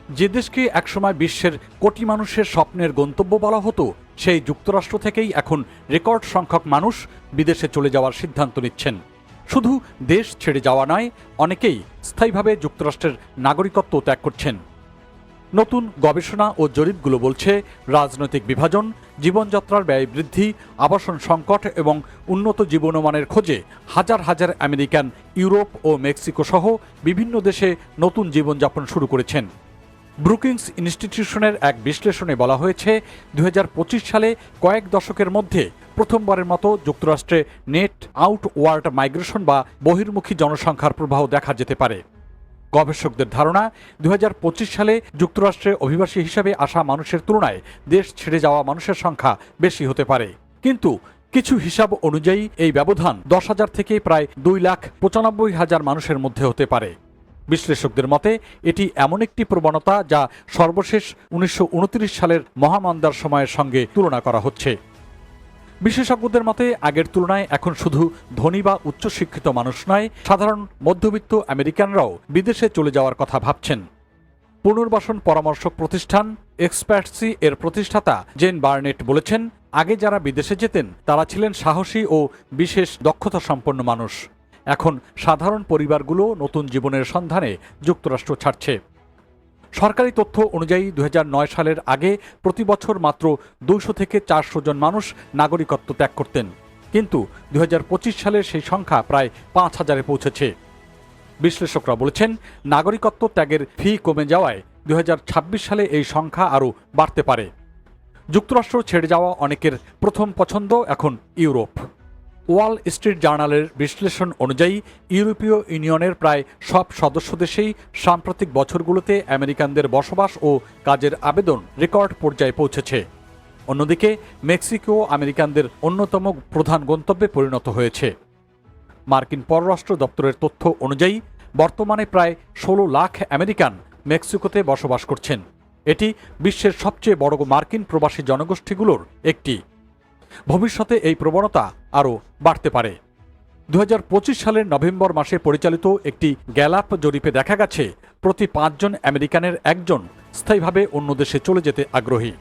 যে দেশকে একসময় বিশ্বের কোটি মানুষের স্বপ্নের গন্তব্য বলা হতো, সেই যুক্তরাষ্ট্র থেকেই এখন রেকর্ড সংখ্যক মানুষ বিদেশে চলে যাওয়ার সিদ্ধান্ত নিচ্ছেন। শুধু দেশ ছেড়ে যাওয়া নয়, অনেকেই স্থায়ীভাবে যুক্তরাষ্ট্রের নাগরিকত্ব ত্যাগ করছেন। নতুন গবেষণা ও জরিপগুলো বলছে, রাজনৈতিক বিভাজন, জীবনযাত্রার ব্যয় বৃদ্ধি, আবাসন সংকট এবং উন্নত জীবনমানের খোঁজে হাজার হাজার আমেরিকান ইউরোপ ও মেক্সিকো সহ বিভিন্ন দেশে নতুন জীবনযাপন শুরু করেছেন। ব্রুকিংস ইনস্টিটিউশনের এক বিশ্লেষণে বলা হয়েছে, 2025 সালে কয়েক দশকের মধ্যে প্রথমবারের মতো যুক্তরাষ্ট্রে নেট আউটওয়ার্ড মাইগ্রেশন বা বহির্মুখী জনসংখ্যার প্রবাহ দেখা যেতে পারে। গবেষকদের ধারণা, 2025 সালে যুক্তরাষ্ট্রে অভিবাসী হিসেবে আসা মানুষের তুলনায় দেশ ছেড়ে যাওয়া মানুষের সংখ্যা বেশি হতে পারে। কিন্তু কিছু হিসাব অনুযায়ী এই ব্যবধান 10,000 থেকে প্রায় 2,95,000 মানুষের মধ্যে হতে পারে। বিশ্লেষকদের মতে এটি এমন একটি প্রবণতা যা সর্বশেষ 1929 সালের মহামন্দার সময়ের সঙ্গে তুলনা করা হচ্ছে। বিশেষজ্ঞদের মতে আগের তুলনায় এখন শুধু ধনী বা উচ্চশিক্ষিত মানুষ নয়, সাধারণ মধ্যবিত্ত আমেরিকানরাও বিদেশে চলে যাওয়ার কথা ভাবছেন। পুনর্বাসন পরামর্শক প্রতিষ্ঠান এক্সপার্টসি এর প্রতিষ্ঠাতা জেন বার্নেট বলেছেন, আগে যারা বিদেশে যেতেন তারা ছিলেন সাহসী ও বিশেষ দক্ষতা সম্পন্ন মানুষ। এখন সাধারণ পরিবারগুলো নতুন জীবনের সন্ধানে যুক্তরাষ্ট্র ছাড়ছে। সরকারি তথ্য অনুযায়ী 2009 সালের আগে প্রতি বছর মাত্র 200 থেকে 400 জন মানুষ নাগরিকত্ব ত্যাগ করতেন, কিন্তু 2025 সালে সেই সংখ্যা প্রায় 5,000-এ পৌঁছেছে। বিশ্লেষকরা বলেছেন, নাগরিকত্ব ত্যাগের ফি কমে যাওয়ায় 2026 সালে এই সংখ্যা আরও বাড়তে পারে। যুক্তরাষ্ট্র ছেড়ে যাওয়া অনেকের প্রথম পছন্দ এখন ইউরোপ। ওয়াল স্ট্রিট জার্নালের বিশ্লেষণ অনুযায়ী ইউরোপীয় ইউনিয়নের প্রায় সব সদস্য দেশেই সাম্প্রতিক বছরগুলোতে আমেরিকানদের বসবাস ও কাজের আবেদন রেকর্ড পর্যায়ে পৌঁছেছে। অন্যদিকে মেক্সিকো আমেরিকানদের অন্যতম প্রধান গন্তব্যে পরিণত হয়েছে। মার্কিন পররাষ্ট্র দপ্তরের তথ্য অনুযায়ী বর্তমানে প্রায় 16 লাখ আমেরিকান মেক্সিকোতে বসবাস করছেন। এটি বিশ্বের সবচেয়ে বড় মার্কিন প্রবাসী জনগোষ্ঠীগুলোর একটি। ভবিষ্যতে এই প্রবণতা আরও বাড়তে পারে। 2025 সালের নভেম্বর মাসে পরিচালিত একটি গ্যালাপ জরিপে দেখা গেছে, প্রতি 5 জন আমেরিকানের একজন স্থায়ীভাবে অন্য দেশে চলে যেতে আগ্রহী।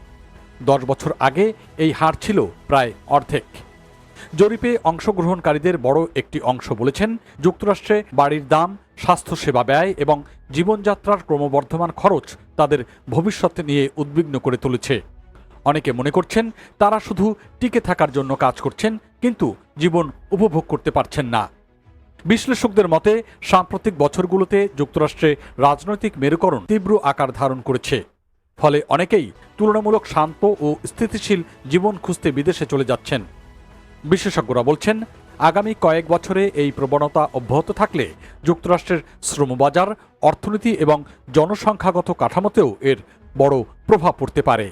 10 বছর আগে এই হার ছিল প্রায় অর্ধেক। জরিপে অংশগ্রহণকারীদের বড় একটি অংশ বলেছেন, যুক্তরাষ্ট্রে বাড়ির দাম, স্বাস্থ্যসেবা ব্যয় এবং জীবনযাত্রার ক্রমবর্ধমান খরচ তাদের ভবিষ্যৎ নিয়ে উদ্বিগ্ন করে তুলেছে। অনেকে মনে করছেন তারা শুধু টিকে থাকার জন্য কাজ করছেন, কিন্তু জীবন উপভোগ করতে পারছেন না। বিশ্লেষকদের মতে সাম্প্রতিক বছরগুলোতে যুক্তরাষ্ট্রে রাজনৈতিক মেরুকরণ তীব্র আকার ধারণ করেছে। ফলে অনেকেই তুলনামূলক শান্ত ও স্থিতিশীল জীবন খুঁজতে বিদেশে চলে যাচ্ছেন। বিশেষজ্ঞরা বলছেন, আগামী কয়েক বছরে এই প্রবণতা অব্যাহত থাকলে যুক্তরাষ্ট্রের শ্রমবাজার, অর্থনীতি এবং জনসংখ্যাগত কাঠামোতেও এর বড় প্রভাব পড়তে পারে।